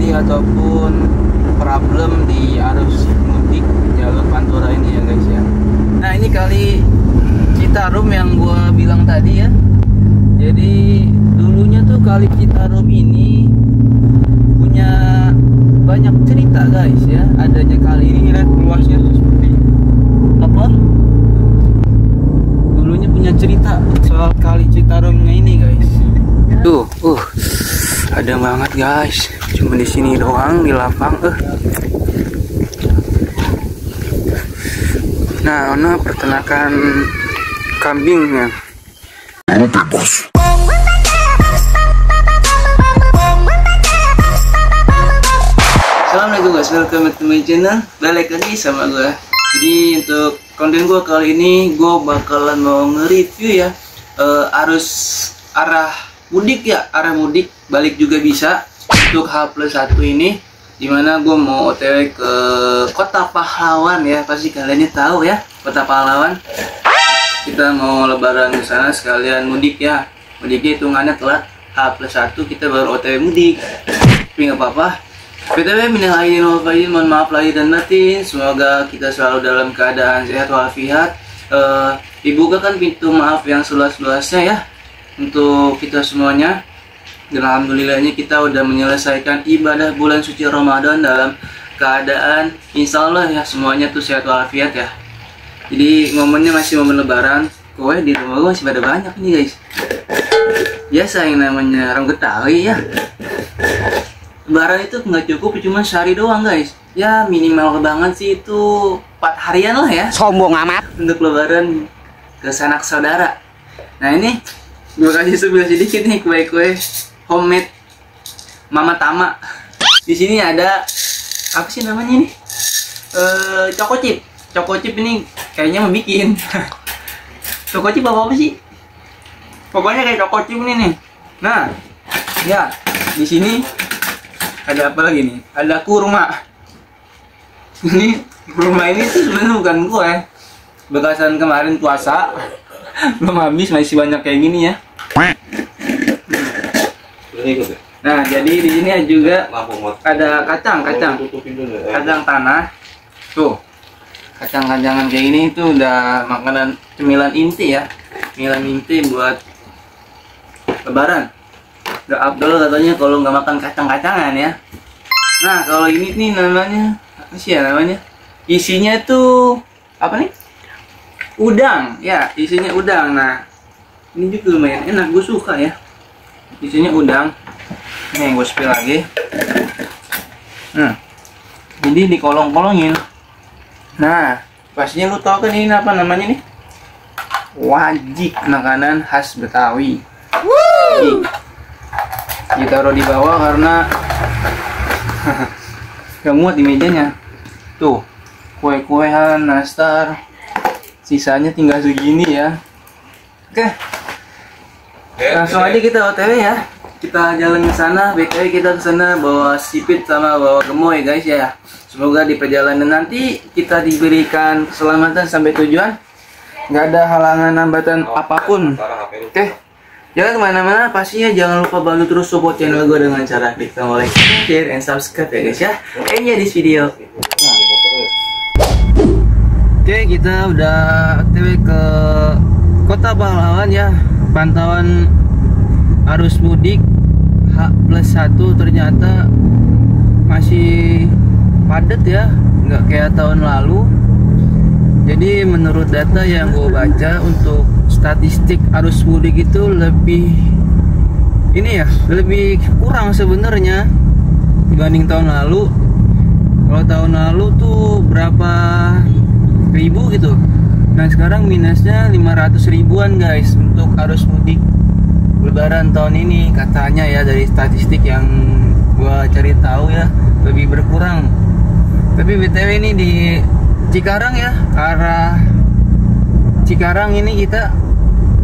kendali ataupun problem di arus mudik jalur Pantura ini ya guys ya. Nah ini kali Citarum yang gua bilang tadi ya. Jadi dulunya tuh kali Citarum ini punya banyak cerita guys ya. Adanya kali ini lihat luasnya seperti apa? Dulunya punya cerita soal kali Citarumnya ini guys. Tuh, ada banget guys. Cuma di sini doang di lapang. Nah, ono peternakan kambingnya. Oke bos. Assalamualaikum guys, welcome back to my channel. Balik lagi sama gue. Jadi untuk konten gue kali ini gue bakalan mau nge-review ya arus arah mudik ya, arah mudik balik juga bisa untuk H+1 ini, dimana gue mau OTW ke Kota Pahlawan ya. Pasti kalian tahu ya Kota Pahlawan. Kita mau lebaran ke sana sekalian mudik ya. Mudiknya hitungannya telat, H+1 kita baru OTW mudik. Tapi nggak apa-apa. BTW minal aidin wal faizin, mohon maaf lahir dan batin. Semoga kita selalu dalam keadaan sehat walafiat. Dibukakan pintu maaf yang seluas-luasnya ya untuk kita semuanya. Dan alhamdulillahnya kita udah menyelesaikan ibadah bulan suci Ramadan dalam keadaan insya Allah ya semuanya tuh sehat walafiat ya. Jadi momennya masih momen lebaran. Kue di rumah gue masih pada banyak nih guys. Biasa yang namanya orang Betawi ya. Lebaran itu nggak cukup cuma sehari doang guys. Ya minimal banget sih itu 4 harian lah ya. Sombong amat. Untuk lebaran ke sanak saudara. Nah ini gue kasih sebelah sedikit nih kue-kue homemade Mama Tama. Di sini ada apa sih namanya nih? Choco chip. Choco chip ini kayaknya mau bikin. Choco chip apa sih? Pokoknya kayak choco chip ini nih. Nah, ya di sini ada apa lagi nih? Ada kurma. Ini kurma ini tuh sebenarnya bukan kue. Bekasan kemarin puasa. Belum habis, masih banyak kayak gini ya. Nah, jadi di sini juga ada kacang tanah. Tuh. Kacang-kacangan kayak gini itu udah makanan cemilan inti ya. Cemilan inti buat lebaran. Udah abdol katanya kalau nggak makan kacang-kacangan ya. Nah, kalau ini nih namanya apa sih ya namanya? Isinya tuh apa nih? Udang, ya isinya udang. Nah, ini juga lumayan enak, gue suka ya. Isinya udang. Nih, gue spill lagi. Jadi dikolong-kolongin. Nah, pastinya lu tau kan ini apa namanya nih? Wajik, makanan khas Betawi. Ditaruh di bawah karena gak muat di mejanya. Tuh, kue-kuean, nastar. Sisanya tinggal segini ya. Oke. Langsung aja kita OTW ya. Kita jalan ke sana. BTW kita ke sana bawa sipit sama bawa gemoy guys ya. Semoga di perjalanan nanti kita diberikan keselamatan sampai tujuan. Nggak ada halangan hambatan apapun. Oke. Jangan kemana-mana, pastinya jangan lupa bantu terus support channel gue dengan cara klik tombol like, share, and subscribe ya guys ya. Enjoy this video. Oke, kita udah OTW ke Kota Pahlawan ya. Pantauan arus mudik H+1 ternyata masih padat ya, nggak kayak tahun lalu. Jadi menurut data yang gue baca untuk statistik arus mudik itu lebih ini ya, lebih kurang sebenarnya dibanding tahun lalu. Kalau tahun lalu tuh berapa ribu gitu. Nah sekarang minusnya 500 ribuan guys untuk arus mudik lebaran tahun ini katanya ya, dari statistik yang gua cari tahu ya, lebih berkurang. Tapi BTW ini di Cikarang ya, arah Cikarang ini kita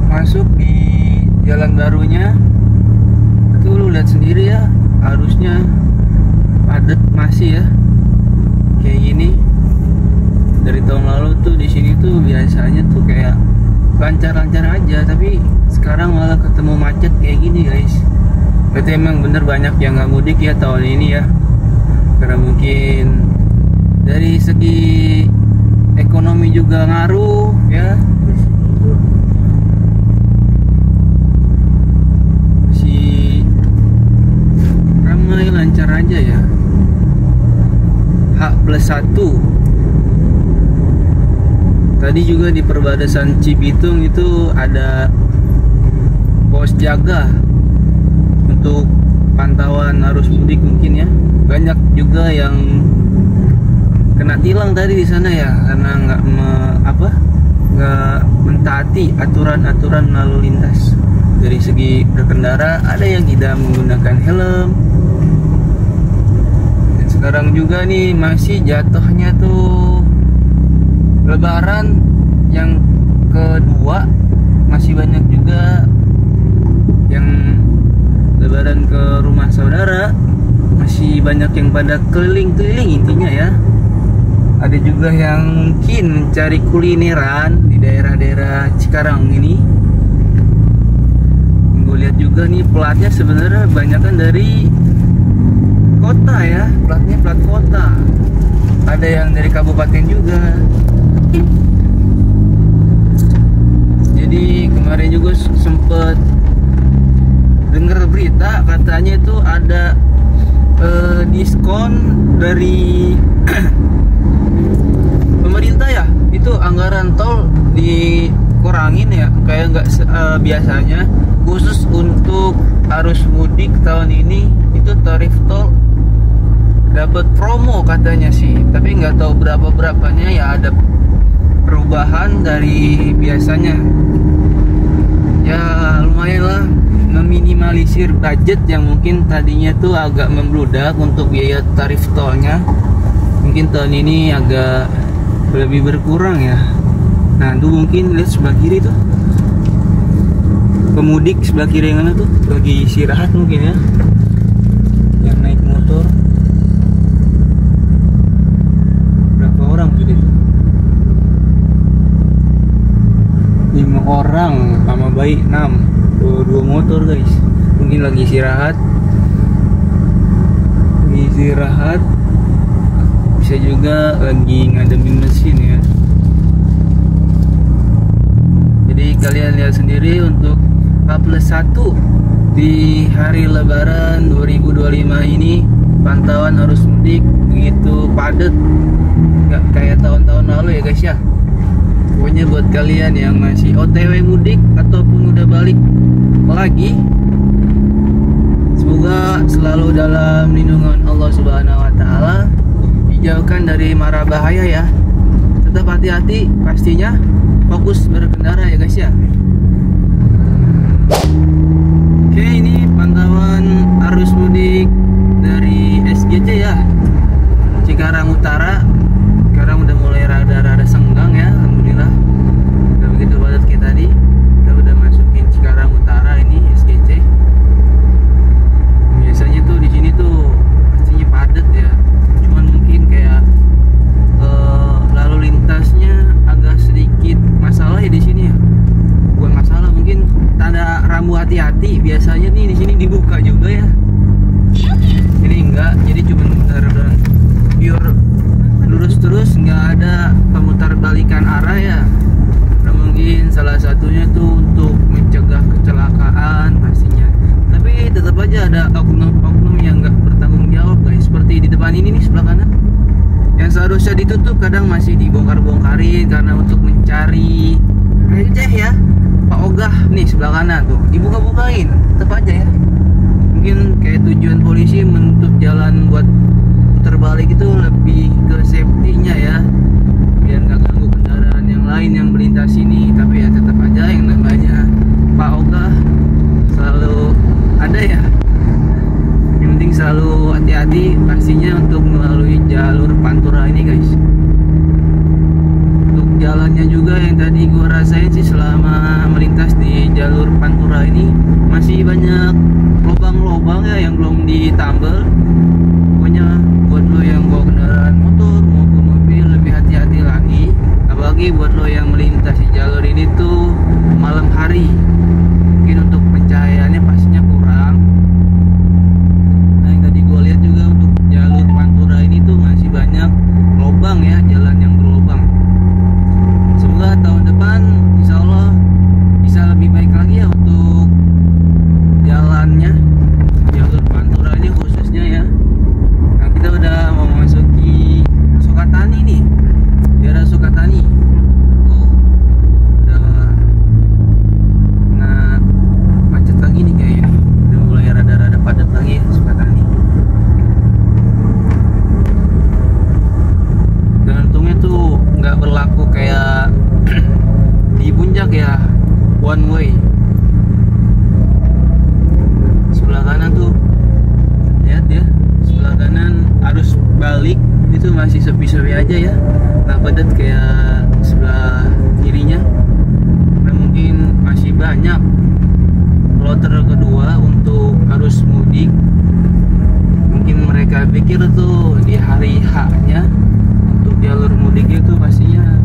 masuk di jalan barunya. Itu lu lihat sendiri ya, arusnya padat masih ya. Kayak gini. Dari tahun lalu tuh di sini tuh biasanya tuh kayak lancar-lancar aja, tapi sekarang malah ketemu macet kayak gini guys. Berarti emang bener banyak yang nggak mudik ya tahun ini ya. karena mungkin dari segi ekonomi juga ngaruh ya. Masih ramai lancar aja ya. H+1 tadi juga di perbatasan Cibitung itu ada pos jaga untuk pantauan arus mudik mungkin ya. Banyak juga yang kena tilang tadi di sana ya, karena nggak mentaati aturan-aturan lalu lintas. Dari segi berkendara ada yang tidak menggunakan helm. Dan sekarang juga nih masih jatuhnya tuh Lebaran yang kedua, masih banyak juga yang Lebaran ke rumah saudara, masih banyak yang pada keliling-keliling intinya ya. Ada juga yang mungkin cari kulineran di daerah-daerah Cikarang ini. Gue lihat juga nih platnya sebenarnya banyakan dari kota ya, platnya plat kota. Ada yang dari kabupaten juga. Jadi kemarin juga sempet dengar berita katanya itu ada diskon dari pemerintah ya, itu anggaran tol dikurangin ya, kayak nggak biasanya. Khusus untuk arus mudik tahun ini itu tarif tol dapat promo katanya sih, tapi nggak tahu berapanya ya. Ada perubahan dari biasanya ya, lumayan lah meminimalisir budget yang mungkin tadinya tuh agak membludak untuk biaya tarif tolnya. Mungkin tahun ini agak lebih berkurang ya. Nah tuh mungkin lihat sebelah kiri tuh, pemudik sebelah kiri yang mana tuh lagi istirahat mungkin ya, yang naik motor. Berapa orang tuh itu? 5 orang sama bayi 6. Dua motor guys, mungkin lagi istirahat. Bisa juga lagi ngademin mesin ya. Jadi kalian lihat sendiri untuk H+1 di hari Lebaran 2025 ini, pantauan arus mudik begitu padat, nggak kayak tahun-tahun lalu ya guys ya. Pokoknya buat kalian yang masih OTW mudik ataupun udah balik lagi, semoga selalu dalam lindungan Allah Subhanahu wa Ta'ala, dijauhkan dari mara bahaya ya. Tetap hati-hati pastinya, fokus berkendara ya guys ya. Oke, ini pantauan arus mudik dari SGC ya, Cikarang Utara. Sekarang udah mulai rada-rada senggang ya, alhamdulillah. Udah begitu padat kayak tadi. Kita udah masukin Cikarang Utara ini SGC. Biasanya tuh di sini tuh pastinya padat ya. Cuman mungkin kayak lalu lintasnya agak sedikit masalah ya di sini ya. Bukan masalah, mungkin tanda rambu hati-hati biasanya nih di sini dibuka juga ya. Ini enggak, jadi cuma benar-benar pure lurus terus, nggak ada pemutar balikan arah ya. Nah, mungkin salah satunya tuh untuk mencegah kecelakaan pastinya. Tapi tetap aja ada oknum-oknum yang nggak bertanggung jawab guys. Seperti di depan ini nih sebelah kanan, yang seharusnya ditutup kadang masih dibongkar-bongkarin karena untuk mencari receh ya. Pak Ogah nih sebelah kanan tuh dibuka-bukain, tetap aja ya. Mungkin kayak tujuan polisi menutup jalan buat terbalik itu lebih ke safety-nya ya, biar nggak ganggu kendaraan yang lain yang melintas ini. Tapi ya tetap aja yang namanya Pak Ogah selalu ada ya. Yang penting selalu hati-hati pastinya untuk melalui jalur Pantura ini guys. Untuk jalannya juga yang tadi gua rasain sih selama melintas di jalur Pantura ini, masih banyak lubang-lubang ya yang belum ditambal. Pokoknya buat lo yang bawa kendaraan motor maupun mobil lebih hati-hati lagi, apalagi buat lo yang melintas di jalur ini tuh malam hari. Mungkin untuk pencahayaannya pastinya kurang. Nah yang tadi gue lihat juga untuk jalur Pantura masih sepi-sepi aja ya, nggak padat kayak sebelah kirinya. Nah, mungkin masih banyak kloter kedua untuk arus mudik. Mungkin mereka pikir tuh di hari H-nya untuk jalur mudik itu pastinya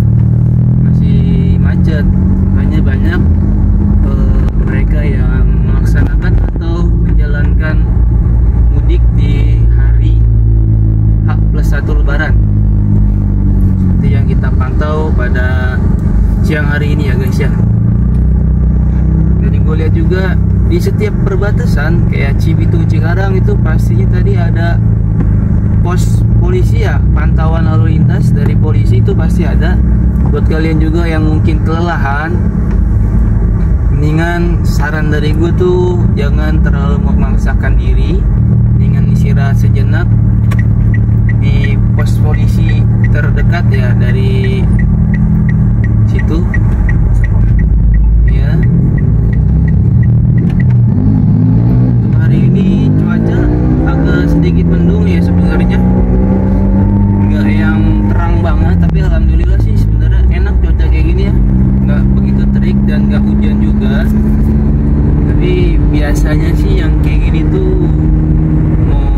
masih macet, makanya banyak mereka yang melaksanakan atau menjalankan mudik di hari H+1 Lebaran, seperti yang kita pantau pada siang hari ini ya guys ya. Jadi gue lihat juga di setiap perbatasan kayak Cibitung, Cikarang itu pastinya tadi ada pos polisi ya, pantauan lalu lintas dari polisi itu pasti ada. Buat kalian juga yang mungkin kelelahan, mendingan saran dari gue tuh jangan terlalu memaksakan diri, mendingan istirahat sejenak di pos polisi terdekat ya dari situ ya. Untuk hari ini cuaca agak sedikit mendung ya sebenarnya, nggak yang terang banget, tapi alhamdulillah sih sebenarnya enak cuaca kayak gini ya, nggak begitu terik dan nggak hujan juga. Tapi biasanya sih yang kayak gini tuh mau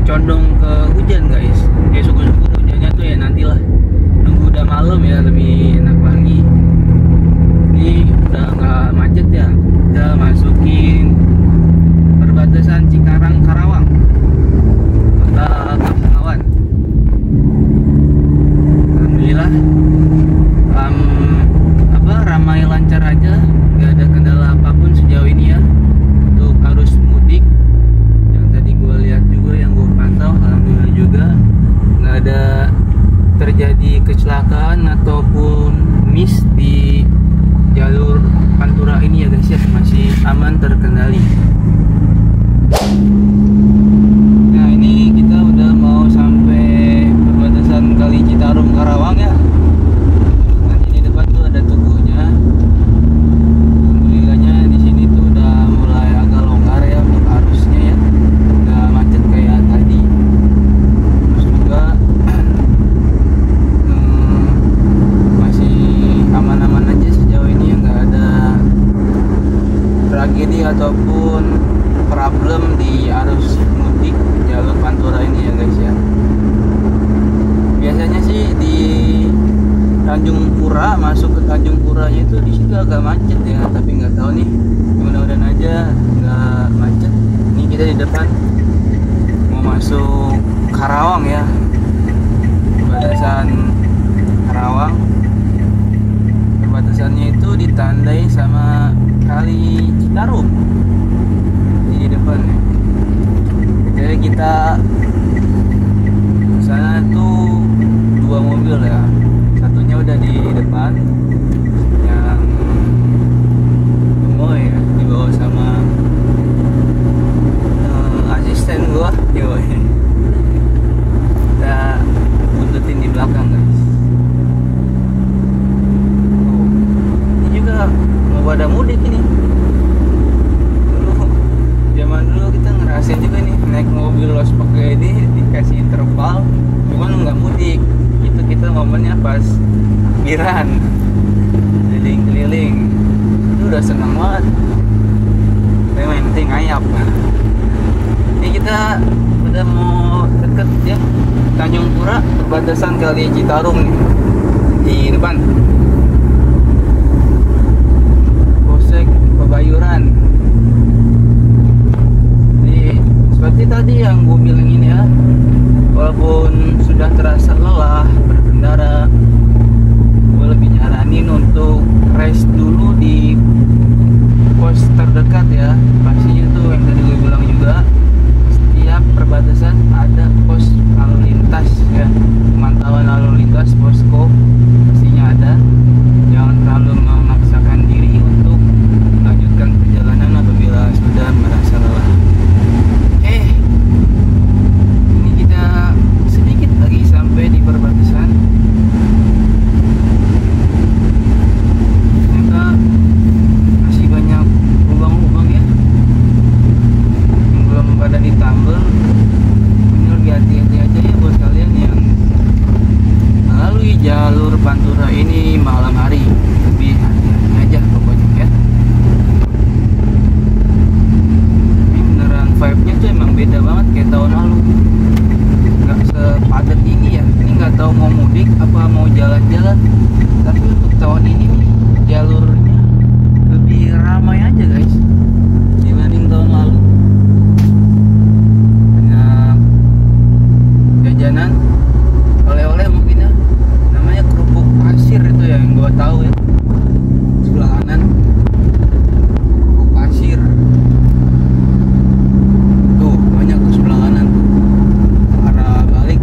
condong ke hujan guys. Ya syukur-syukur hujannya tuh ya nantilah, nunggu udah malam ya lebih enak lagi. Ini udah nggak macet ya, udah masukin perbatasan Cikarang Karawang, kota Pahlawan. Alhamdulillah ramai lancar aja, nggak ada kendala apapun sejauh ini ya untuk arus mudik. Yang tadi gue lihat juga, yang gue pantau, alhamdulillah juga nggak ada terjadi kecelakaan ataupun miss di jalur Pantura ini ya guys ya, masih aman terkendali. Nah ini kita udah mau sampai perbatasan Kali Citarum Karawang ya. Nanti di depan tuh ada tugunya. Alhamdulillahnya di sini tuh udah mulai agak longgar ya untuk arusnya ya, nggak macet kayak tadi. Terus juga masih aman-aman aja sejauh ini ya, nggak ada tragedi ataupun problem di arus mudik jalur Pantura ini ya guys ya. Biasanya sih di Tanjung Pura, masuk ke Tanjung Puranya itu di situ agak macet ya, tapi nggak tahu nih, mudah-mudahan aja nggak macet. Ini kita di depan mau masuk Karawang ya, perbatasan Karawang. Perbatasannya itu ditandai sama Kali Citarum di depan ya. Jadi kita sana tuh 2 mobil ya, satunya udah di depan, yang gemoy ya dibawa sama asisten gua, yoi. Kita buntutin di belakang guys. Ini juga mau pada mudik ini. Zaman dulu kita ngerasain juga nih naik mobil los pakai ini dikasih interval, cuman nggak mudik. Itu kita momennya pas takbiran keliling-keliling, itu udah senang banget. Tapi main penting ayap. Ini kita udah mau deket ya Tanjung Pura, perbatasan Kali Citarum nih di depan. Polsek Pebayuran. Seperti tadi yang gue bilang ini ya, walaupun sudah terasa lelah berkendara, gue lebih nyaranin untuk rest dulu di pos terdekat ya. Pastinya tuh yang tadi gue bilang juga, setiap perbatasan ada pos lalu lintas ya, pemantauan lalu lintas, posko pastinya ada. Jangan terlalu memaksakan diri untuk melanjutkan perjalanan apabila sudah merasa lelah. Ini kita sedikit lagi sampai di perbatasan. Ternyata masih banyak lubang-lubang ya yang belum beda banget kayak tahun lalu. Nggak sepadat ini ya. Ini nggak tahu mau mudik apa mau jalan-jalan. Tapi untuk tahun ini nih jalurnya lebih ramai aja guys dibanding tahun lalu. Banyak jajanan, oleh-oleh mungkin ya. Namanya kerupuk pasir itu ya, yang gua tahu ya. Sebelah kanan kerupuk pasir. Tuh banyak tuh sebelah kanan tuh. Arah balik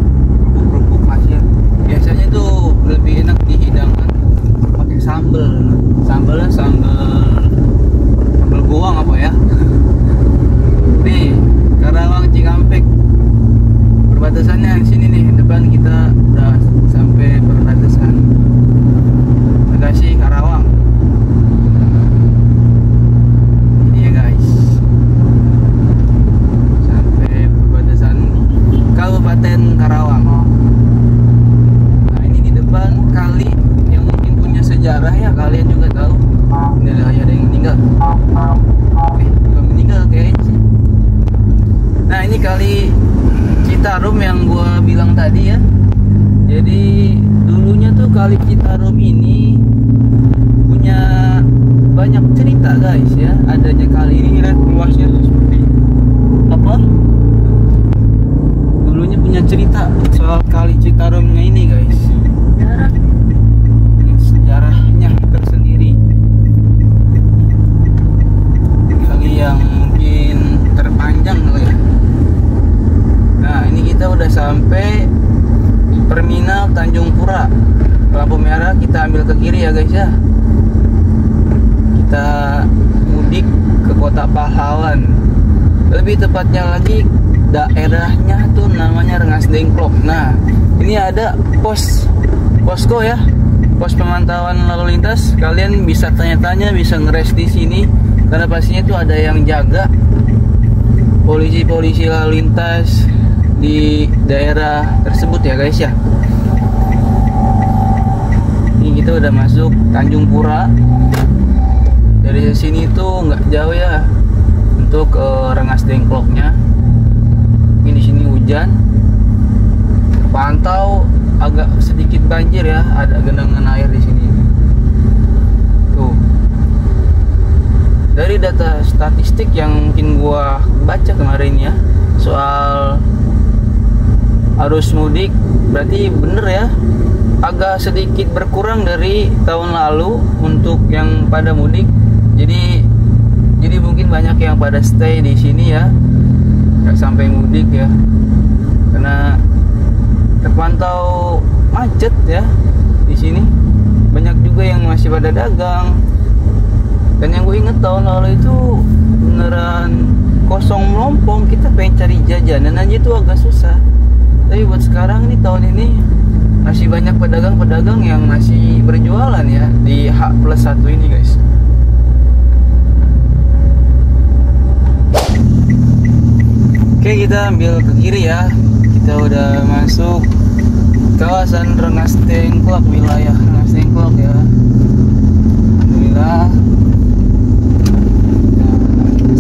kerupuk pasir. Biasanya tuh lebih enak dihidangkan pakai sambal. Sambalnya sambal goang apa ya. Nih Karawang Cikampek, perbatasannya di sini nih, depan kita udah sampai perbatasan Bekasi Karawang. Ini ya guys, sampai perbatasan Kabupaten Karawang. Nah ini di depan kali yang mungkin punya sejarah ya, kalian juga tahu. Ini ada yang meninggal. Belum meninggal kayaknya sih. Nah ini kali Citarum yang gua bilang tadi ya. Jadi dulunya tuh kali Citarum ini punya banyak cerita guys ya. Adanya kali ini, lihat luasnya tuh seperti apa. Dulunya punya cerita soal kali Citarumnya ini guys. Ini sejarahnya tersendiri. Kali yang mungkin terpanjang loh ya. Nah ini kita udah sampai terminal Tanjung Pura. Lampu merah kita ambil ke kiri ya guys ya. Kita mudik ke Kota Pahlawan. Lebih tepatnya lagi daerahnya tuh namanya Rengas Dengklok. Nah ini ada posko ya, pos pemantauan lalu lintas. Kalian bisa tanya-tanya, bisa ngeres di sini karena pastinya tuh ada yang jaga, polisi-polisi lalu lintas di daerah tersebut ya guys ya. Ini kita udah masuk Tanjung Pura. Dari sini tuh nggak jauh ya untuk Rengas Dengkloknya. Ini di sini hujan, pantau agak sedikit banjir ya, ada genangan air di sini. Tuh. Dari data statistik yang mungkin gua baca kemarin ya soal arus mudik, berarti bener ya, agak sedikit berkurang dari tahun lalu untuk yang pada mudik. Jadi mungkin banyak yang pada stay di sini ya, nggak sampai mudik ya, karena terpantau macet ya di sini. Banyak juga yang masih pada dagang. Dan yang gue inget tahun lalu itu beneran kosong melompong. Kita pengen cari jajanan aja tuh agak susah. Tapi buat sekarang nih, tahun ini masih banyak pedagang-pedagang yang masih berjualan ya di H+1 ini guys. Oke, kita ambil ke kiri ya. Kita udah masuk kawasan Rengas Dengklok, wilayah Rengas Dengklok ya. Alhamdulillah.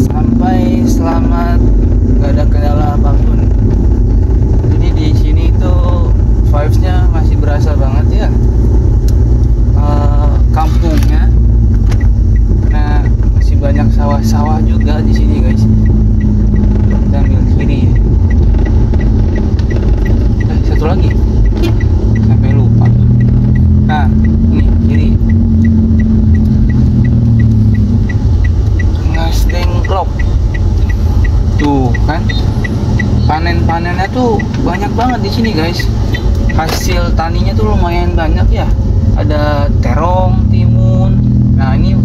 Sampai selamat, gak ada kendala apapun. Jadi di sini tuh vibes-nya masih berasa banget ya, kampungnya. Nah masih banyak sawah-sawah juga di sini guys. Kita ambil kiri. Satu lagi sampai lupa. Nah ini kiri. Rengas Dengklok. Tuh kan, panen-panennya tuh banyak banget di sini guys. Hasil taninya tuh lumayan banyak ya. Ada terong, timun. Nah ini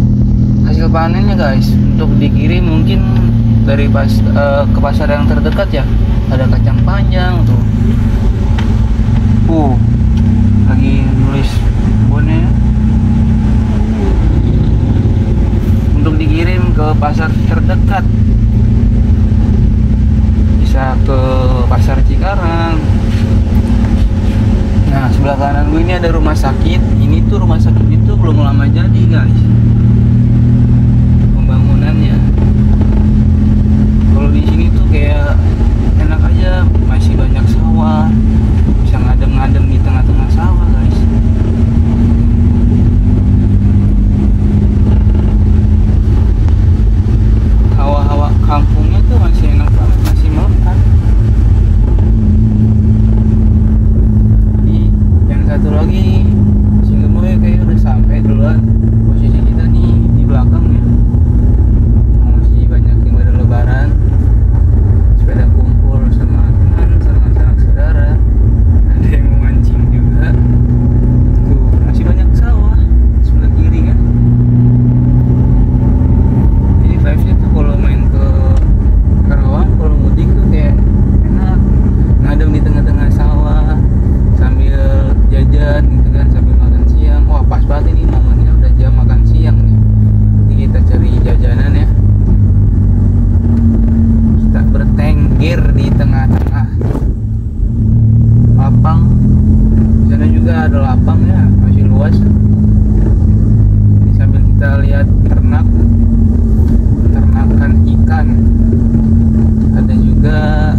hasil panennya guys. Untuk dikirim mungkin dari ke pasar yang terdekat ya. Ada kacang panjang tuh. Lagi nulis bonnya. Untuk dikirim ke pasar terdekat, bisa ke pasar Cikarang. Nah sebelah kanan gue ini ada rumah sakit. Ini tuh rumah sakit itu belum lama jadi guys pembangunannya. Kalau di sini tuh kayak air di tengah-tengah lapang. Di sana juga ada lapang ya, masih luas. Ini sambil kita lihat ternakan ikan. Ada juga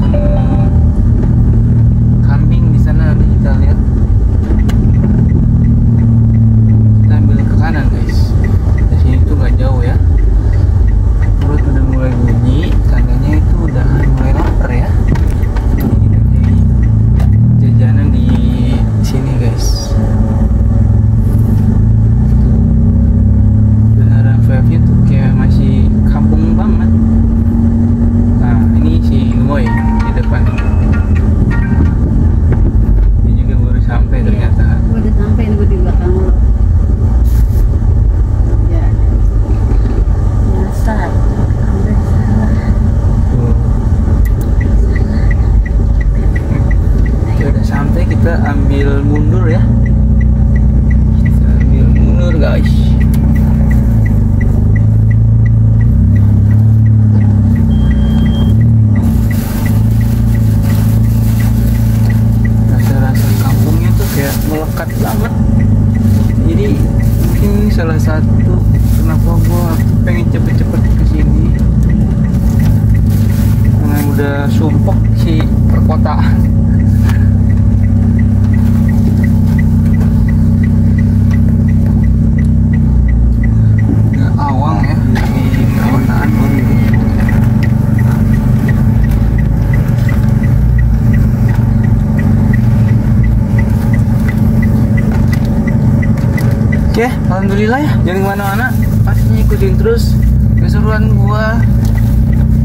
kambing di sana, ada kita lihat. Kita ambil ke kanan guys. Di sini tuh gak jauh ya. Perut udah mulai bunyi, tandanya itu udah mulai lapar ya. Ini dari jajanan di sini guys. Beneran vibe-nya tuh kayak masih kampung banget. Nah ini si Moy di depan. Dia juga baru sampai ternyata. Gue udah sampai nih, gue di belakang lo. Ya. Biasa. Tuh. Oke, udah sampai, kita ambil mundur ya. Kita ambil mundur guys. Rasa-rasa kampungnya tuh kayak melekat banget. Jadi mungkin salah satu kenapa gua pengen cepet-cepet kesini, karena udah sumpek si perkotaan. Udah awang ya di perkotaan baru ini. Oke, alhamdulillah ya, jangan kemana-mana, pastinya ikutin terus keseruan gua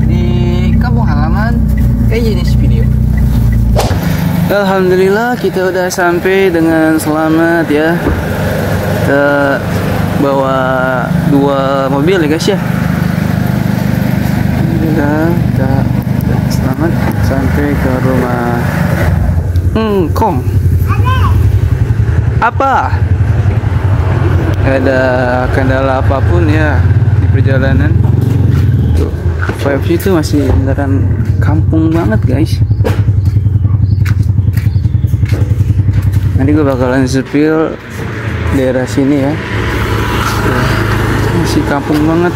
di kampung halaman kayak jenis video. Alhamdulillah kita udah sampai dengan selamat ya. Kita bawa 2 mobil ya guys ya. Alhamdulillah kita udah selamat sampai ke rumah Kong. Apa? Gak ada kendala apapun ya di perjalanan. Tuh, vibes itu masih beneran kampung banget guys. Nanti gue bakalan sepil daerah sini ya. Tuh, masih kampung banget.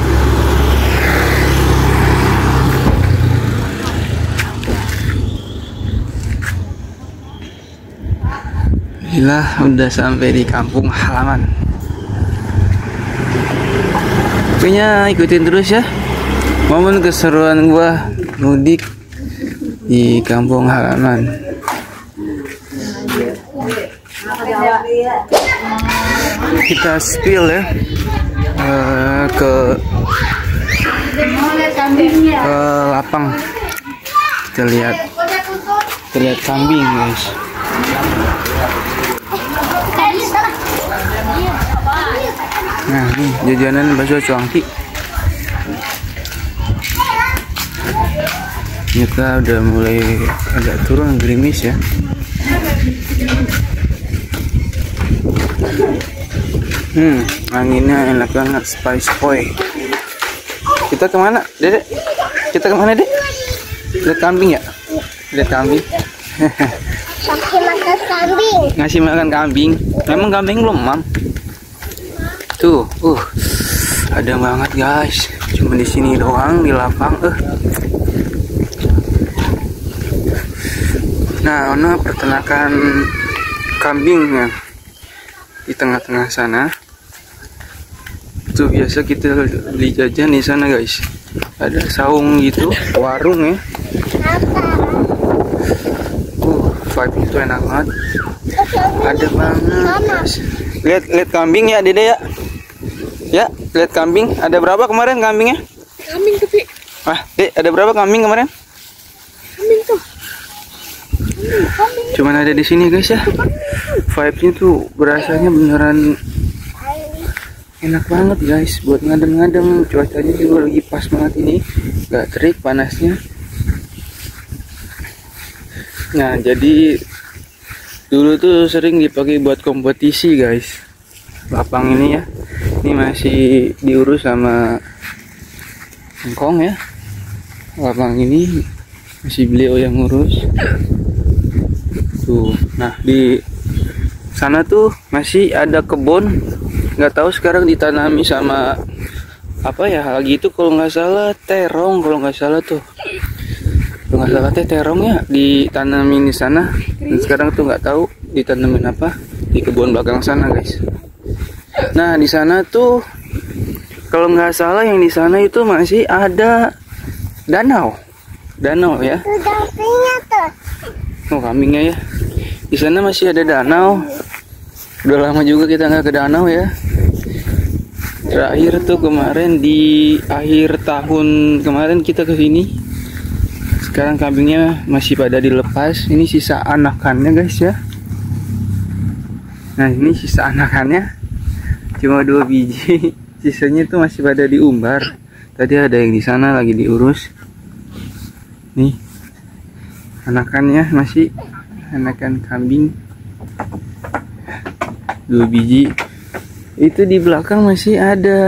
Gila, udah sampai di kampung halaman. Pokoknya ikutin terus ya momen keseruan gua mudik di kampung halaman. Kita spill ya ke lapang. Kita lihat kambing guys. Nah nih jajanan bakso cuangki. Kita udah mulai agak turun gerimis ya. Anginnya enak banget, spice boy. Kita kemana, Dedek? Kita kemana, Dek? Lihat kambing ya? Lihat kambing. Kasih makan kambing. Ngasih makan kambing. Memang kambing belum, Mam? Tuh, ada banget guys. Cuma di sini doang di lapang. Nah, ono peternakan kambing ya di tengah-tengah sana. Itu biasa kita beli jajan di sana guys. Ada saung gitu, warung ya. Vibe itu enak banget. Ada banget guys. Lihat kambing ya, Dede ya. Ya, lihat kambing. Ada berapa kemarin kambingnya? Kambing tuh, Pi. Dek, ada berapa kambing kemarin? Kambing tuh. Cuman ada di sini guys ya. Vibe-nya tuh berasanya beneran enak banget guys. Buat ngadem-ngadem. Cuacanya juga lagi pas banget ini. Gak terik panasnya. Nah, jadi dulu tuh sering dipakai buat kompetisi guys. Lapang ini ya. Ini masih diurus sama Hongkong ya. Lapang ini masih beliau yang ngurus tuh. Nah di sana tuh masih ada kebun, nggak tahu sekarang ditanami sama apa ya lagi itu, kalau nggak salah terong, kalau nggak salah tuh, kalau nggak salah terong ya ditanamin di sana. Dan sekarang tuh nggak tahu ditanamin apa di kebun belakang sana guys. Nah di sana tuh kalau nggak salah yang di sana itu masih ada danau ya. Oh kambingnya ya. Di sana masih ada danau. Udah lama juga kita nggak ke danau ya. Terakhir tuh kemarin di akhir tahun kemarin kita ke sini. Sekarang kambingnya masih pada dilepas. Ini sisa anakannya guys ya. Nah ini sisa anakannya cuma 2 biji. Sisanya tuh masih pada diumbar. Tadi ada yang di sana lagi diurus. Nih anakannya masih anakan kambing 2 biji. Itu di belakang masih ada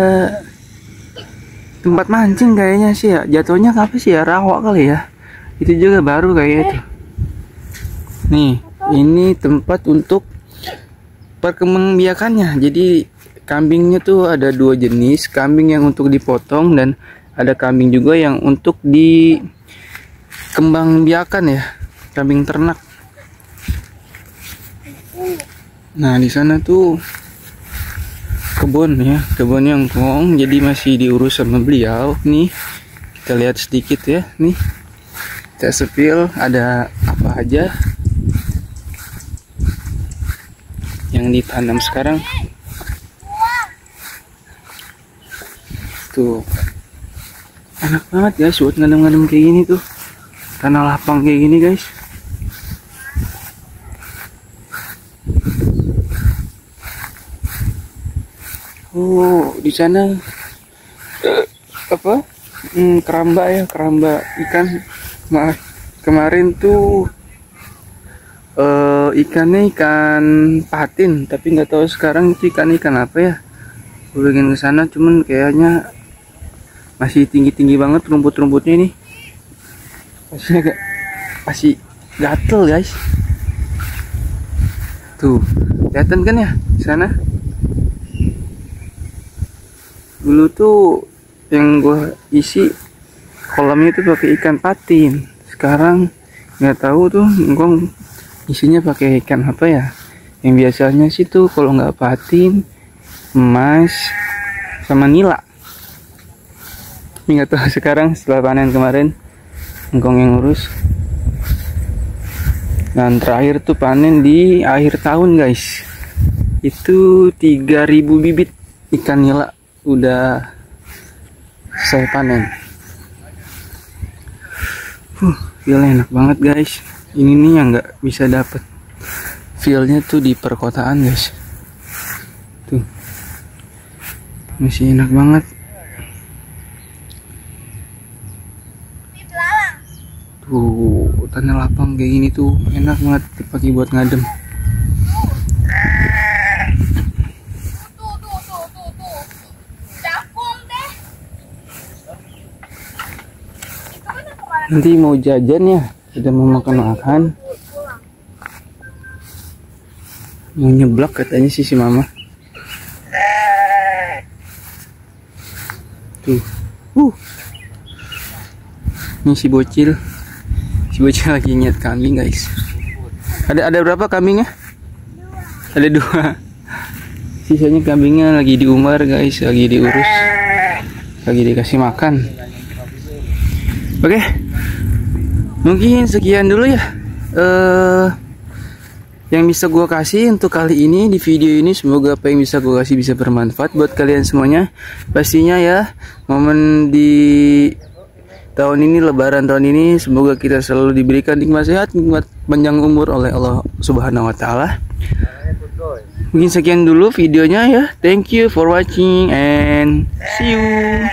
tempat mancing kayaknya sih ya. Jatuhnya apa sih ya, rawa kali ya. Itu juga baru kayaknya itu. Nih ini tempat untuk perkembangbiakannya. Jadi kambingnya tuh ada 2 jenis, kambing yang untuk dipotong dan ada kambing juga yang untuk dikembangbiakan ya, kambing ternak. Nah di sana tuh kebun ya, kebun yang kong, jadi masih diurus sama beliau. Nih kita lihat sedikit ya, nih kita sepil ada apa aja yang ditanam sekarang. Tuh enak banget guys buat ngadem-ngadem kayak gini tuh, tanah lapang kayak gini guys. Oh di sana apa keramba ya, keramba ikan. Kemarin tuh ikannya ikan patin, tapi nggak tahu sekarang itu ikan apa ya. Gue pengen ke sana cuman kayaknya masih tinggi banget rumput-rumputnya ini. Masih gatel guys. Tuh kelihatan kan ya di sana. Dulu tuh yang gue isi kolamnya itu pakai ikan patin. Sekarang nggak tahu tuh gue isinya pakai ikan apa ya. Yang biasanya sih tuh kalau nggak patin, emas, sama nila. Tapi nggak tahu sekarang setelah panen kemarin engkong yang ngurus. Dan terakhir tuh panen di akhir tahun guys. Itu 3.000 bibit ikan nila udah selesai panen. Feelnya enak banget guys. Ini nih yang nggak bisa dapet feelnya tuh di perkotaan guys. Tuh masih enak banget. Tuh tanah lapang kayak gini tuh enak banget dipakai buat ngadem. Nanti mau jajan ya, kita mau makan-makan. Mau nyeblak katanya sih si mama. Tuh. Ini si bocil. Si bocil lagi nyet kambing guys. Ada berapa kambingnya? Ada 2. Sisanya kambingnya lagi diumbar guys, lagi diurus. Lagi dikasih makan. Oke. Mungkin sekian dulu ya yang bisa gue kasih untuk kali ini di video ini. Semoga apa yang bisa gue kasih bisa bermanfaat buat kalian semuanya. Pastinya ya momen di tahun ini, lebaran tahun ini, semoga kita selalu diberikan nikmat sehat, nikmat panjang umur oleh Allah Subhanahu wa taala. Mungkin sekian dulu videonya ya. Thank you for watching and see you.